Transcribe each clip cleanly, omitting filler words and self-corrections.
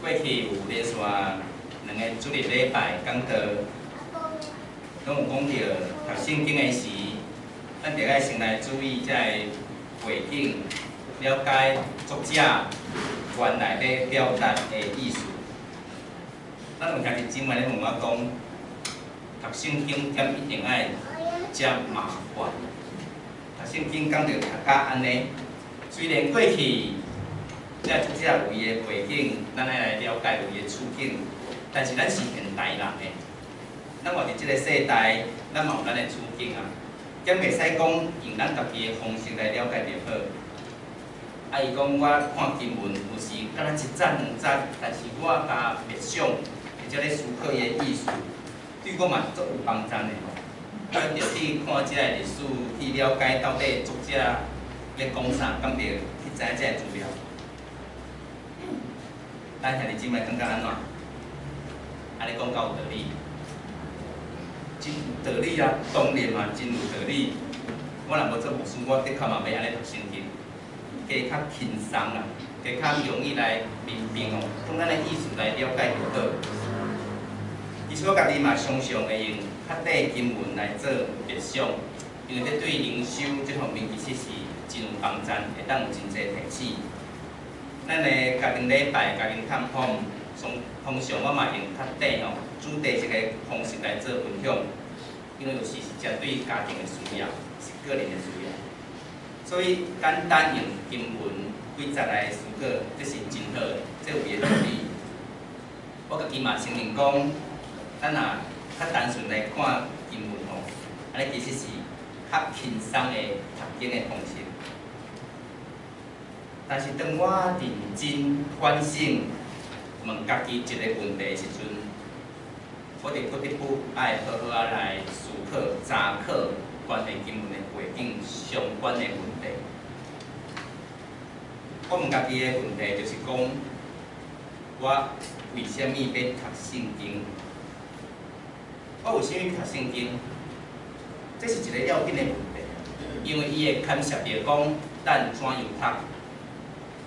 过去有连续2个主日礼拜讲道，拢有讲到读圣经的时，咱着爱先来注意这背景，了解作者原来咧表达的意思。咱有兄弟姊妹咧问我讲，读圣经点一定爱遮麻烦？读圣经讲着读甲安尼，虽然过去这作者有伊的背景，咱爱来了解有伊的处境，但是咱是现代人的，咱活伫即个世代，咱嘛有咱的处境啊，兼袂使讲用咱家己的方式来了解就好。啊，伊讲我看经文有时敢若一赞两赞，但是我甲默想，或者咧思考伊的意思，对我嘛足有帮助的。咱着去看即个历史，去了解到底作者咧讲啥，敢着去知影即个资料。咱兄弟姊妹感觉安怎？安尼讲较有道理，真有道理啊！当然嘛，真有道理。我若无做牧师，我的确嘛要安尼读圣经。加较轻松啦，加较容易来明白哦，用咱的意思来了解就好。其实我家己嘛常常会用较短经文来做默想，因为这对灵修这方面其实是真有帮助，会当有真侪提醒。咱的家庭礼拜、家庭探访，通常我嘛用较短哦，主题一个方式来做分享，因为有时是针对家庭的需要，是个人的需要。所以简单用经文几节来思考，这是真好的，这有伊的道理。我家己嘛承认讲，咱若较单纯来看经文吼，安尼其实是较轻松的读经的方式。但是当我认真反省，问家己一个问题的时阵，我着不得不爱好好啊来思考、查考关于经文的背景相关的问题。我问家己的问题就是讲，我为虾米要读圣经？我为虾米读圣经？这是一个要紧的问题，因为伊会牵涉到讲咱怎样读。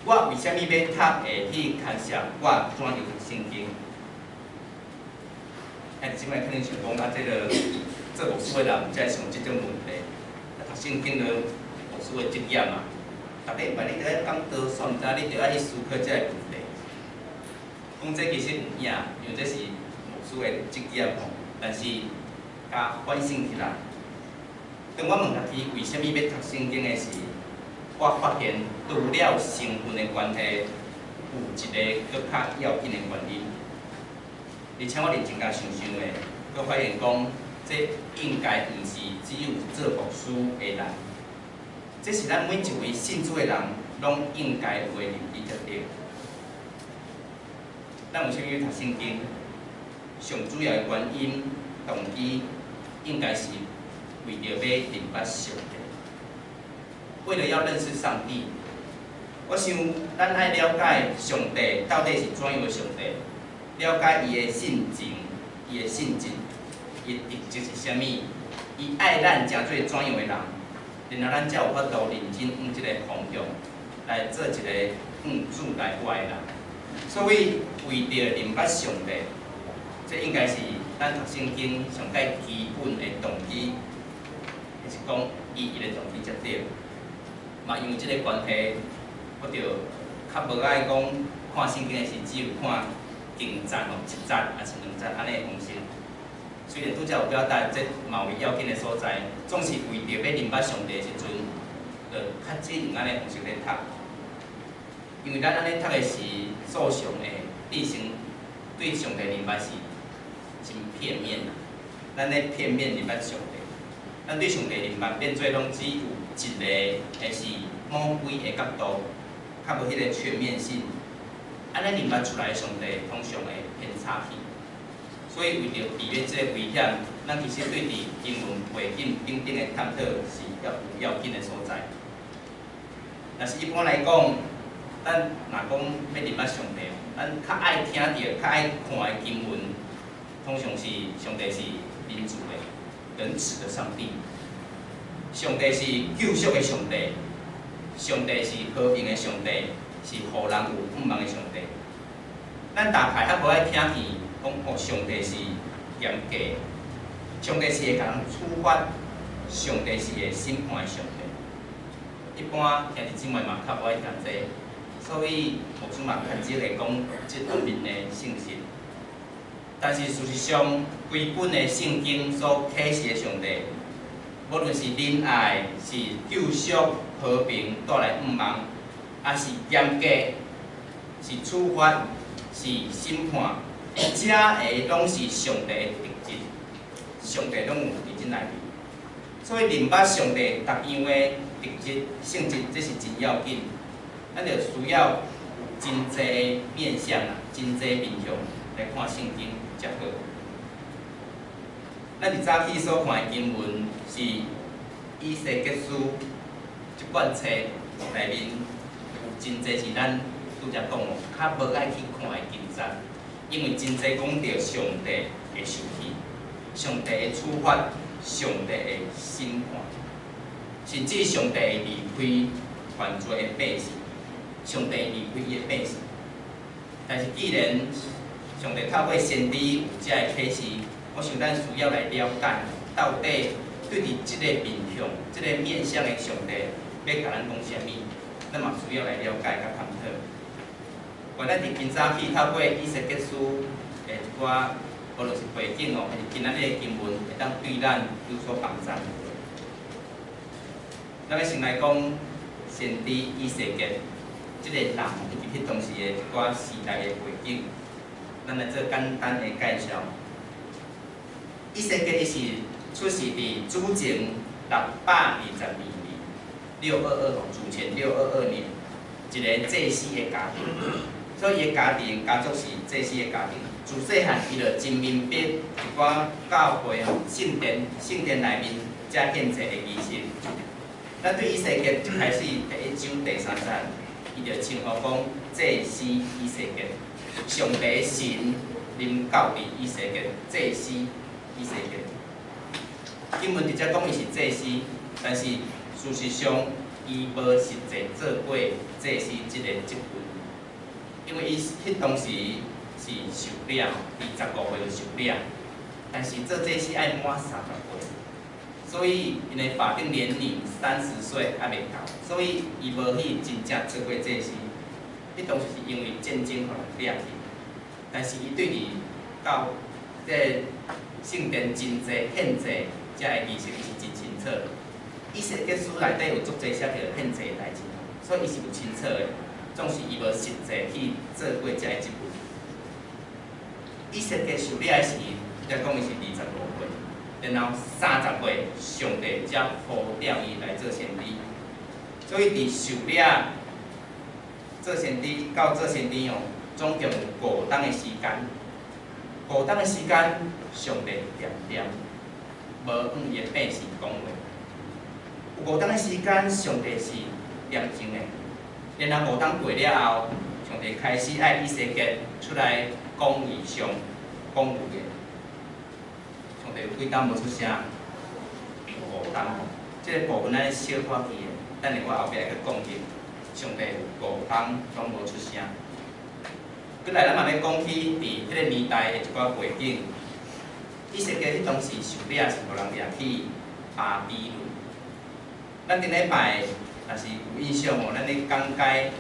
我为虾米要读会去牵涉我怎样读圣经？即摆可能想讲这个做牧师的人才想即种问题。读圣经了，牧师的职业嘛，逐礼拜你着爱讲道算查，你着爱去思考即个问题。讲这其实唔影，因为这是牧师的职业吼。但是，甲反省起来，当我问家己为虾米要读圣经的时，我发现除了成分的关系，有一个搁较要紧的原因。而且我认真甲想想的，我发现讲，这应该毋是只有做牧师的人，这是咱每一位信主的人拢应该有的认知才对。咱为啥物读圣经？上主要的原因、动机，应该是为着要明白上帝。为了要认识上帝，我想咱爱了解上帝到底是怎样的上帝。了解伊的性情，伊的性质，伊的特质是啥物？伊爱咱诚做怎样的人？然后咱才有法度认真往即个方向来做一个主来爱的人。所以为着明白上帝，这应该是咱读圣经上介基本的动机，就是讲意义的动机才对。嘛，因为即个关系，我着较无爱讲看圣经的时只有看经节吼，一节还是两节安尼的方式。虽然拄则有表达，这嘛有要紧的所在，总是为着要明白上帝的时阵，着较只用安尼方式来读。因为咱安尼读的是素常的理性，对上帝明白是真片面啦。咱咧片面明白上帝，咱对上帝明白变做拢只有一个，还是某几个角度，较无迄个全面性。安尼明白出来的上帝，通常会偏差去。所以为着避免即个危险，咱其实对伫经文背景顶顶的探讨是有要紧的所在。但是一般来讲，咱若讲要明白上帝，咱较爱听到、较爱看的经文，通常是上帝是仁慈的、仁慈的上帝。上帝是救赎的上帝，上帝是和平的上帝，是互人有盼望的上帝。咱咱大概较无爱听见讲哦，上帝是严格，上帝是会甲人处罚，上帝是会审判的上帝。一般兄弟姊妹嘛较无爱听这個，所以牧师嘛较少会讲即方面的信息。但是事实上，规本的圣经所启示的上帝，无论是仁爱、是救赎、和平带来盼望，还是严格、是处罚、是审判，遮个拢是上帝的特质，上帝拢有伫即内面。所以明白上帝逐样的特质、性质，这是真要紧。咱就需要有真侪面向啊，真侪面向来看圣经才好。咱伫早起所看的经文是以西结书一卷册内面有真侪是咱拄则讲哦，较无爱去看的经节，因为真侪讲到上帝会受气，上帝的处罚，上帝的审判，甚至上帝会离开犯罪的百姓，上帝离开伊的百姓。但是既然上帝透过先知有遮个启示，我想咱需要来了解，到底对伫即个面向、即个面向的上帝要甲咱讲啥物，咱嘛需要来了解甲探讨。我咱伫今早起透过以西结书的一寡，无论是背景哦，还是今仔日的经文，会当对咱有所帮助。咱要先来讲先知以西结，即个人以及迄当时的一寡时代的背景，咱来做简单的介绍。以西结伊是出世伫主前622年，622主前622年，一个祭司的家庭，所以伊的家族是祭司的家庭。自细汉伊就真明白一寡教会吼，圣殿内面遮献祭的仪式。咱对以西结一开始第1章第3节，伊就称呼讲祭司以西结，上帝神临到伫以西结，祭司以西结。经文直接讲伊是祭司，但是事实上伊无实际做过祭司即个职分，因为伊迄当时是受了，25岁就受了，但是做祭司爱满30岁，所以因的法定年龄30岁还未到，所以伊无去真正做过祭司。迄当时是因为战争互人掠去，但是伊对伫到即圣殿真济献祭遮个仪式，伊是真清楚。以西结书内底有足济写着献祭的代志，所以伊是有清楚的，总是伊无实际去做过遮个职务。以西结受了的时，则讲伊是25岁，然后30岁，上帝才呼调伊来做先知。所以伫受了做先知到做先知哦，总共有5冬的时间。5冬的时间，上帝念，无向伊的百姓讲话。有5冬的时间，上帝是念经的。然后5冬过了后，上帝开始爱以西结出来讲异象、讲预言。上帝有几冬无出声？5冬，即个部分咱小可记的，等下我后壁会去讲解。上帝有5冬拢无出声。过来，咱嘛要讲起伫迄个年代的一寡背景。以西结迄当时受了是互人掠去巴比伦。咱顶礼拜若是有印象哦，咱咧讲解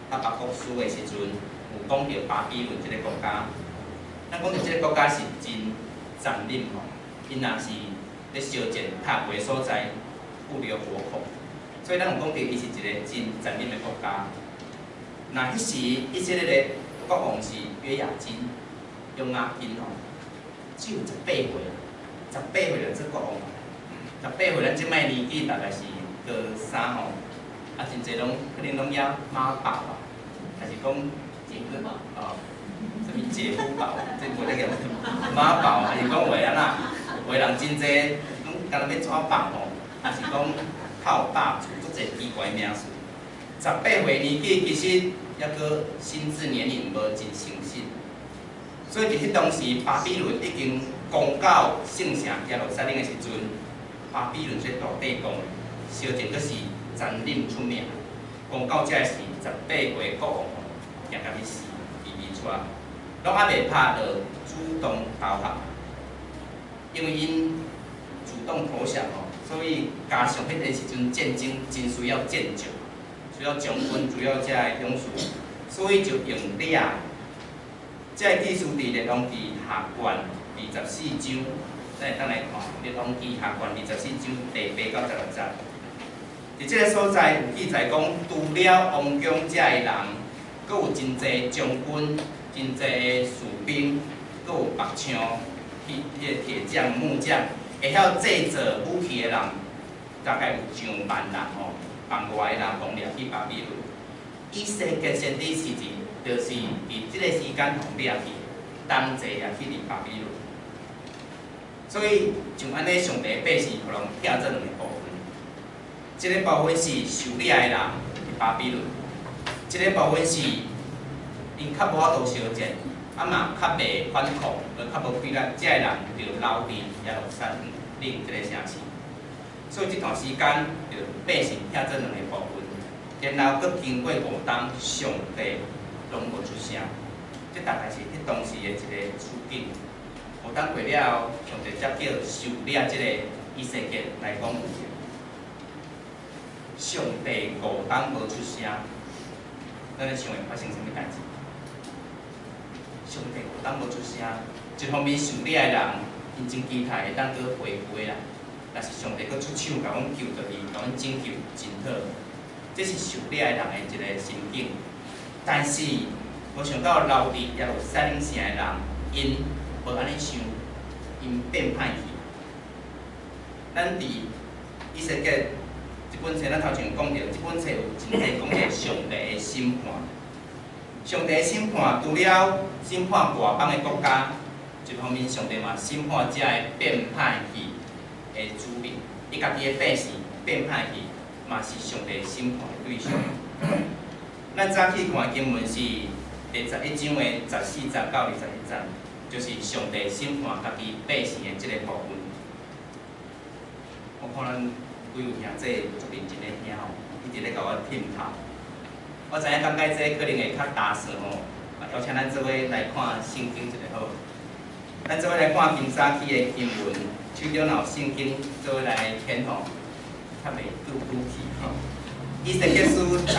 阿伯国书的时阵，有讲到巴比伦即个国家。咱讲到即个国家是真残忍吼，因若是咧烧钱拍卖所在，不留活口。所以咱有讲到伊是一个真残忍的国家。那迄时以色列的国王是约雅斤，约雅斤吼，只有18岁，18岁就做国王。18岁咱即摆年纪大概是高3吼，啊真侪拢可能拢也妈宝吧，还是讲姐夫哦，什物姐夫宝，这无咧叫妈宝，还是讲话安那？话人真侪拢干那要怎办吼？还是讲靠霸主，足侪奇怪名词。18岁年纪其实抑个心智年龄无真成熟，所以伫迄当时巴比伦已经攻到圣城耶路撒冷的时阵，巴比伦这大帝国烧钱阁是残忍出名，攻到遮是18岁国王，行甲去死，逼出来。拢还袂拍就主动投降，因为因主动投降哦，所以加上迄个时阵战争真需要战将，需要将军，主要遮个勇士，所以就用掠。遮个技术伫列王记下卷24章，咱会当来看列王记下卷24章第8到16节。伫即个所在有记载讲，除了王宫遮个人，阁有真侪将军、真侪士兵，阁有步枪、迄个铁匠、木匠，会晓制作武器的人，大概有上万人哦，万外个人攻掠去巴比伦。以色列先知时期，就是伫即个时间互掠去，同齐也去伫巴比伦。所以像安尼，上帝百姓互人听做两个部分。一个部分是受掠的人伫巴比伦，一个部分是因较无法度相战，嘛较袂反抗，较无规律，遮个人就留伫耶路撒冷即个城市。所以这段时间就百姓听做两个部分。然后佫经过5冬，上帝拢无出声。这大概是迄当时的一个处境。5冬过了后，上帝才叫受掠即个以色列来讲有用。上帝5冬无出声，咱咧想会发生啥物代志？上帝5冬无出声，一方面受掠的人，因真期待会当佫回归啦。但是上帝佫出手，甲阮救着伊，甲阮拯救，真好。这是受掠的人的一个心境，但是无想到留伫耶路撒冷城的人，因无安尼想，因变歹去。咱伫以色列这本册，咱头前讲着，这本册有真侪讲着上帝的审判。上帝的审判除了审判外邦的国家，一方面上帝嘛审判遮个变歹去的子民，伊家己的百姓变歹去。嘛是上帝审判的对象。咱早起看经文是第11章的14节到21节，就是上帝审判家己百姓的这个部分。我看咱几位兄弟足认真的听吼，一直咧甲我听头。我知影感觉这可能会较打舌吼，邀请咱做伙来看圣经一个好。咱做伙来看今早起的经文，手中若有圣经，做伙来填吼。较袂拄去吼。以西结书11章，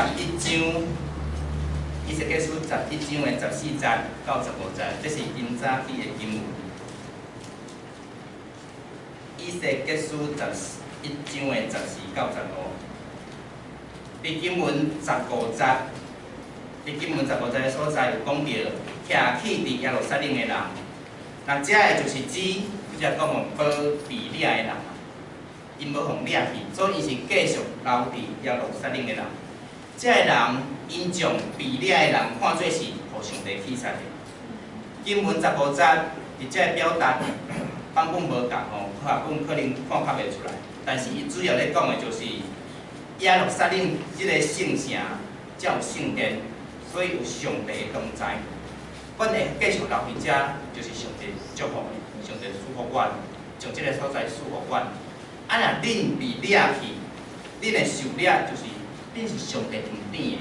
以西结书11章的14节到15节，这是今早起的经文。以西结书11章的14到15，伫经文15节，伫经文15节的所在有讲到，徛起伫耶路撒冷的人，那遮个就是指，即只讲讲保比掠的人。因无互掠去，所以伊是继续留伫耶路撒冷的人。遮个人因将被掠的人看做是互上帝启示的。经文15节伫遮个表达版本无共吼，版本可能看较袂出来，但是伊主要咧讲的就是耶路撒冷即个圣城才有圣殿，所以有上帝的同在。阮会继续留伫遮，就是上帝祝福的，上帝祝福阮，将即个所在祝福阮。啊！若恁被掠去，恁会受掠，就是恁是上帝旁边的，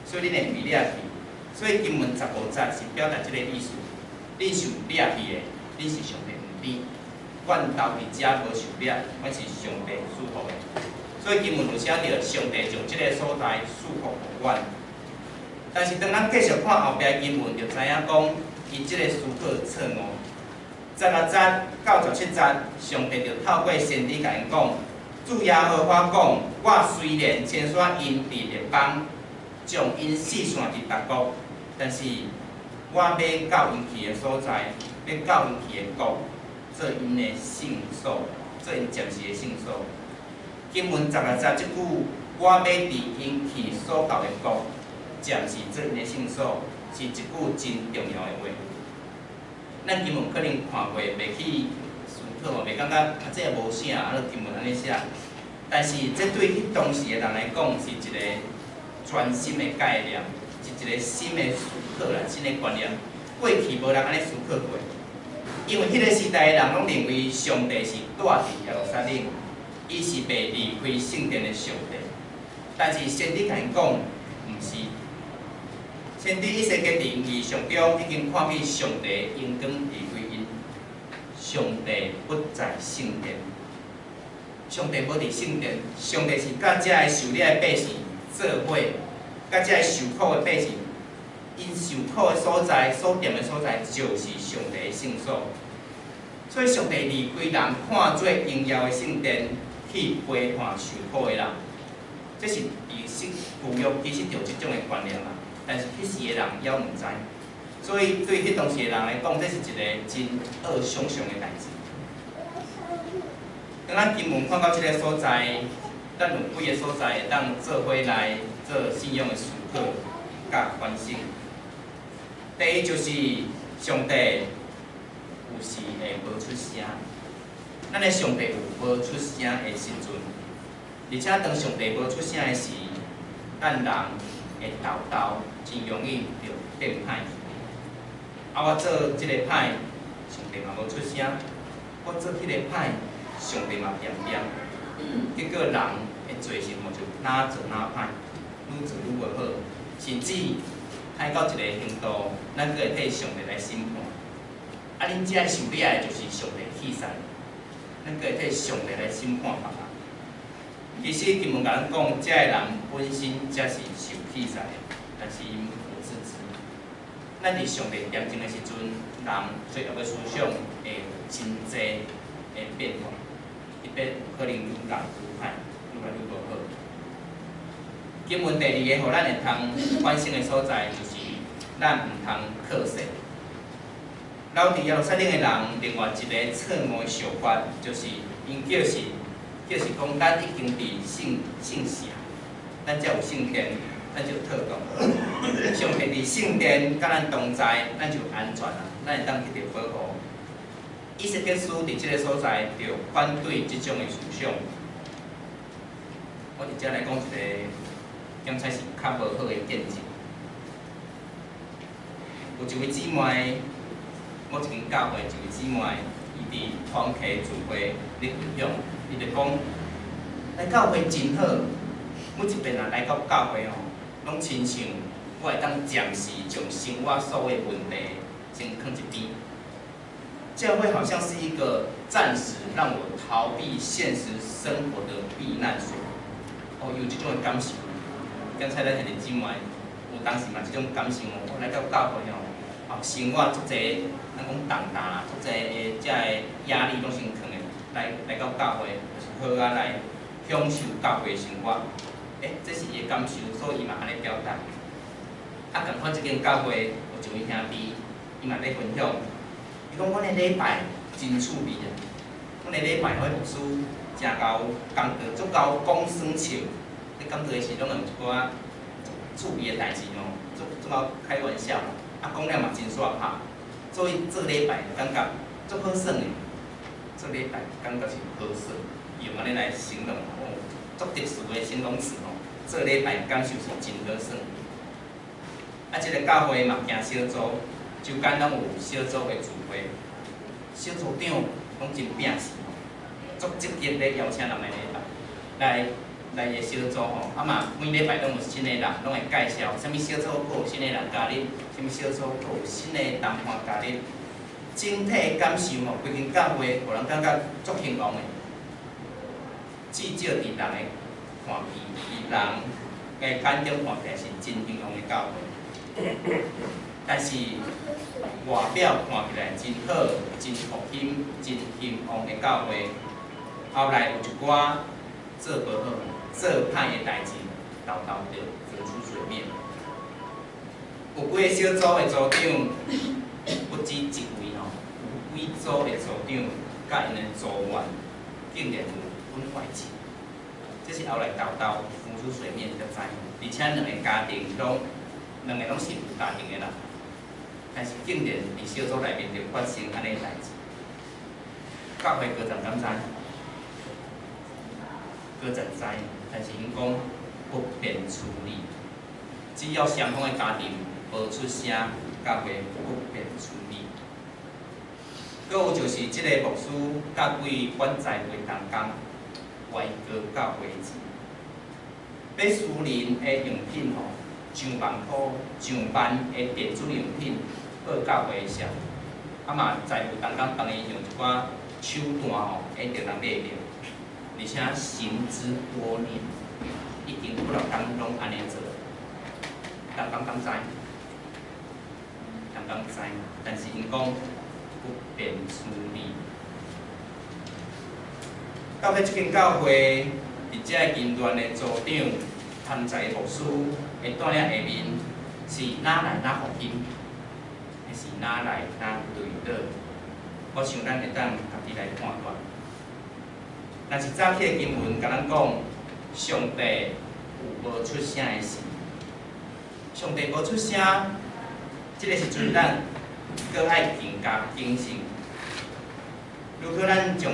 所以恁会被掠去。所以经文15节是表达即个意思：恁受掠去的，恁是上帝旁边。阮留伫遮无受掠，阮是上帝祝福的。所以经文有写着上帝将即个所在祝福互阮。但是当咱继续看后壁经文，就知影讲，伊即个思考错误。16节到17节，上帝就透过先知甲因讲：主耶和华讲，我虽然迁徙因伫列邦，将因四散伫各国，但是我要到因去的所在，要到因去的国，做因的圣所，做因暂时的圣所。经文16节即句，我要伫因去所到的国，暂时做因的圣所，是一句真重要的话。咱经文可能看过，袂去思考嘛，袂感觉啊，这无啥，啊，经文安尼写。但是这对迄当时的人来讲，是一个全新的概念，是一个新的思考啦，新的观念。过去无人安尼思考过，因为迄个时代的人拢认为上帝是住伫耶路撒冷，伊是袂离开圣殿的上帝。但是先知甲因讲，毋是，先知以西结伫义上中已经看见上帝荣光离开因，上帝不在圣殿，上帝无伫圣殿，上帝是甲遮个受力的百姓做伙，甲遮个受苦的百姓，因受苦的所在、所踮的所在，就是上帝的圣所。所以上帝离开人，看做荣耀的圣殿，去陪伴受苦的人。这是历史旧约其实就有即种的观念啦，但是迄时的人还毋知，所以对迄当时的人来讲，这是一个真恶想象的代志。当咱经文看到即个所在，咱有几个所在会当做伙来做信仰的时刻甲反省。第一就是上帝有时会无出声，咱的上帝有无出声的时阵。而且当上帝无出声的时，咱人会斗真容易就变歹。我做即个歹，上帝嘛无出声；我做迄个歹，上帝嘛偏偏。结果人会做什么就哪做哪歹，愈做愈无好，甚至歹到一个程度，咱佫会替上帝来审判。恁遮受力的就是上帝器材，咱佫会替上帝来审判别人。其实经文甲咱讲，遮个人本身才是受器材的，但是因无自知。咱伫上帝点睛的时阵，人最后的思想会有真济的变化，伊变可能愈来愈歹，愈来愈无好。经文第二个，互咱会通反省的所在，就是咱毋通靠势。老伫耶路撒冷的人，另外一个错误的想法，就是因就是讲，咱已经伫圣城，咱才有圣殿，咱就妥当。上帝伫圣殿，甲咱同在，咱就安全啦，咱会当得到保护。以西结书伫即个所在，就反对即种的思想。我伫遮来讲一个，刚才是较无好的见证。有一位姊妹，某一间教会一位姊妹，伊伫团契聚会咧分享。伊就讲，来教会真好，每一遍来到教会吼，拢亲像我会当暂时将生活所有的问题先放一边。教会好像是一个暂时让我逃避现实生活的避难所。有这种的感受。刚才咱遐个姊妹，有当时嘛这种感受哦，我来到教会吼，生活足济，咱讲重担啦，足济的遮个压力拢先扛的。来到教会，就是好来享受教会的生活。这是伊的感受，所以伊嘛安尼表达。共款一间教会有一位兄弟，伊嘛咧分享，伊讲阮的礼拜真趣味啊！阮的礼拜迄牧师真够工作，足够讲算笑。咧讲做的时，拢有一寡趣味的代志哦，足够开玩笑。讲了嘛真煞拍，所以做礼拜感觉足好耍的。做礼拜感觉是好耍，用安尼来形容哦，足特殊的形容词哦。做礼拜感受是真好耍。即个教会嘛行小组，周间拢有小组的聚会，小组长拢真拼死哦，足积极咧邀请人来礼拜，来个小组吼，嘛每礼拜拢有新的人，拢会介绍啥物小组阁有新的人加入，啥物小组阁有新的谈判加入。整体感受吼，规间教会，互人感觉足兴旺的。至少伫人的看起，伫人的眼中看起来是真兴旺的教会。但是外表看起来真好、真福音、真兴旺的教会，后来有一寡做无好、做歹的代志，豆豆就浮出水面。有几个小组的组长，不止一位吼。有几组的组长甲因的组员竟然有分坏钱，这是后来豆豆浮出水面才知，而且两个家庭拢是有家庭的人，但是竟然伫小组内面就发生安尼代志，教会高层敢知？高层知，但是因讲不便处理，只要双方的家庭无出声，教会不便处理。阁有就是即个牧师甲几位管在会同工歪高教会钱，要私人的用品吼，上万箍、上万的电子用品报教会上，啊嘛在有当讲帮伊用一寡手段吼，会着人买着，而且行之多年，已经不老当拢安尼做，人敢知？人敢知？但是因讲不便处理。到尾即间教会，伫遮金段的组长、tham财牧师会带领下面是哪来哪福音，还是哪来哪对倒？我想咱会当家己来判断。若是早起的经文甲咱讲，上帝有无出声的时，上帝无出声，即个时阵咱搁爱更加警醒。如果咱将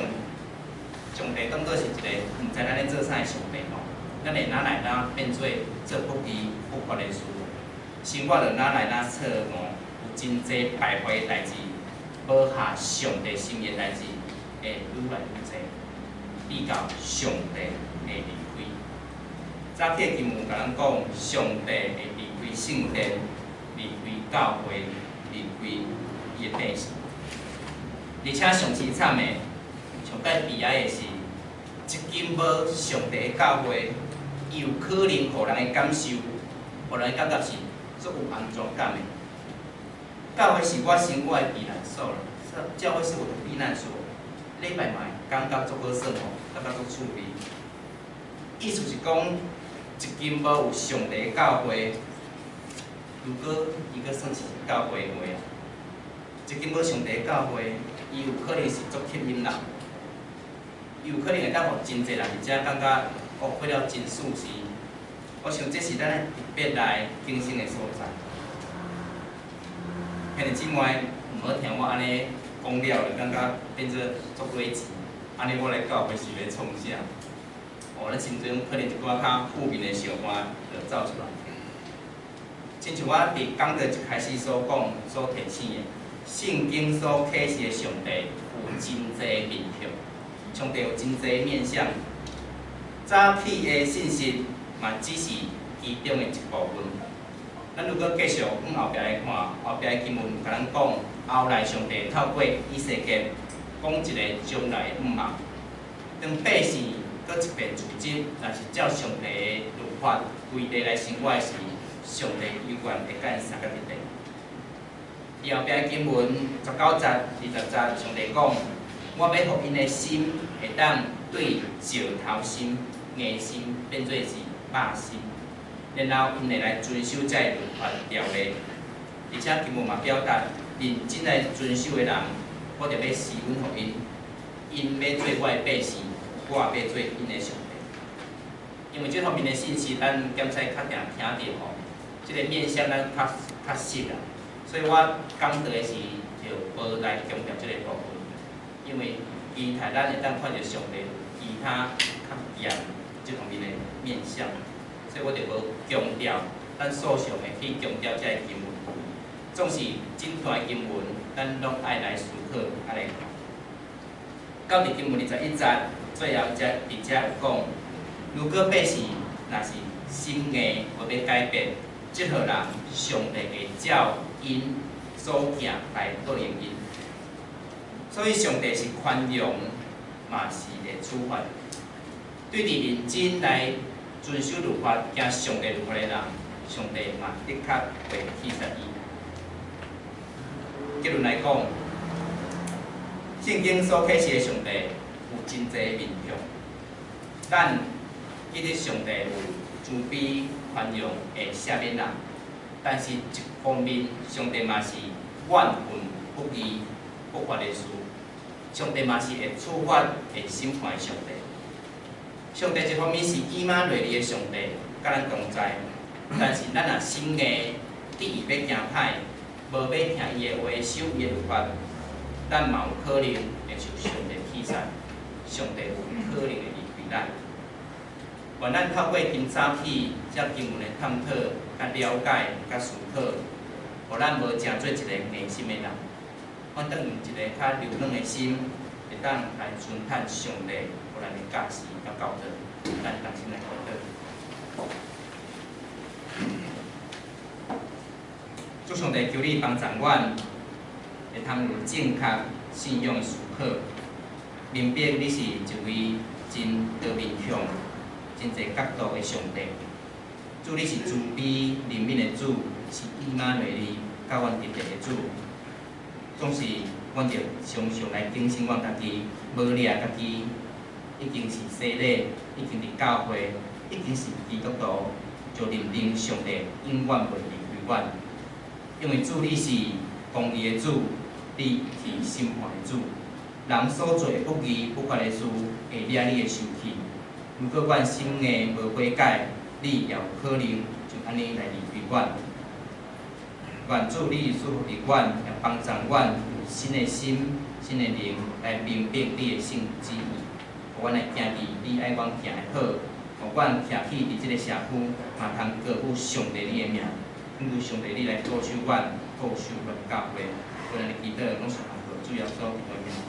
上帝当作是一个毋知咱咧做啥的上帝吼，咱会哪来哪变做做不义不法的事，生活就哪来哪错误，有真济败坏的代志，无下上帝心意的代志会愈来愈济，比较上帝会离开。早起经文甲咱讲，上帝会离开圣殿，离开教会，离开伊的百姓，而且上凄惨的。上介悲哀的是，一间无上帝的教会，伊有可能互人的感受，互人的感觉是足有安全感的。教会是我生活的避难所啦，教会是我的避难所。礼拜嘛，感觉足好耍吼，感觉足趣味。意思是讲，一间无有上帝的教会，如果伊个算是教会的话啊，一间无上帝的教会，伊有可能是足吸引人。伊有可能会当互真侪人伫遮感觉哦，过了真舒适。我想这是咱特别来更新的所在。兄弟姊妹，毋好听我安尼讲了，就感觉变做足诡异。安尼我来教会是咧创啥？哦，咱心中可能一寡较负面的想法就走出来。亲像我伫讲道一开始所讲、所提醒的，圣经所启示的上帝有真侪面向。上帝有真侪面向，早起的信息嘛，只是其中的一部分。咱如果继续往后壁来看，后壁的经文甲咱讲，后来上帝透过以西结讲一个将来的预望。当百姓搁一遍自责，若是照上帝的律法规例来生活时，上帝有权会甲因三个一地。后壁的经文19节、20节，上帝讲。我要互因的心会当对石头心、硬心变做是肉心，然后因会来遵守这律法条例，而且经文嘛表达认真来遵守的人，我着要施恩互因，因要做我的百姓，我也要做因的上帝。因为这方面的信息，咱检测较定听着吼，这个面向咱较实啦，所以我讲道的时就无来强调这个部分。因为其他咱会当看到上帝其他较严这方面的面向，所以我就无强调，咱所想的去强调这个经文。总是真段经文，咱拢爱来思考，爱来看。到伫经文21节，最后伫遮有讲，如果百姓若是心硬无要改变，即号人上帝会照因所行来报应因。所以上帝是宽容，嘛是会处罚。对伫认真来遵守律法、行上帝律法的人，上帝嘛的确会启示伊。结论来讲，圣经所启示的上帝有真侪面向，咱记得上帝有慈悲、宽容，会赦免人，但是一方面，上帝嘛是怨恨不义、不法的事。上帝嘛是会处罚、会审判的上帝。上帝一方面是以马内利的上帝，甲咱同在，但是咱若心硬，执意要行歹，无要听伊的话，守伊的律法，咱嘛有可能会受上帝启示。上帝有可能会离开咱。愿咱透过今早起遮经文的探讨、甲了解、甲思考，互咱无成做一个硬心的人。我当用一个较柔软的心，会当来遵探上帝互咱的教示甲教导，咱同心来祷告。祝上帝求你帮助阮，会通有正确信仰的思考，明白你是一位真多面向、真侪角度的上帝。主你是慈悲怜悯的主，是以马内利甲阮伫地的主。总是阮着常常来警醒阮家己，无掠家己已经是洗礼，已经伫教会，已经是基督徒，就认定上帝永远袂离开阮。因为主你是公义的主，你是审判的主。人所做不义不法的事，会掠你的受气。如果阮心硬无悔改，你也有可能就安尼来离开阮。愿主你祝福伫阮，也帮助阮有新的心、新的灵来明白你的圣旨意，互阮来行伫你爱阮行的好，互阮徛起伫即个社区，嘛通高呼上帝你的名，恳求上帝你来保守阮，保守阮教会。我咱的祈祷拢是奉主耶稣基督的名。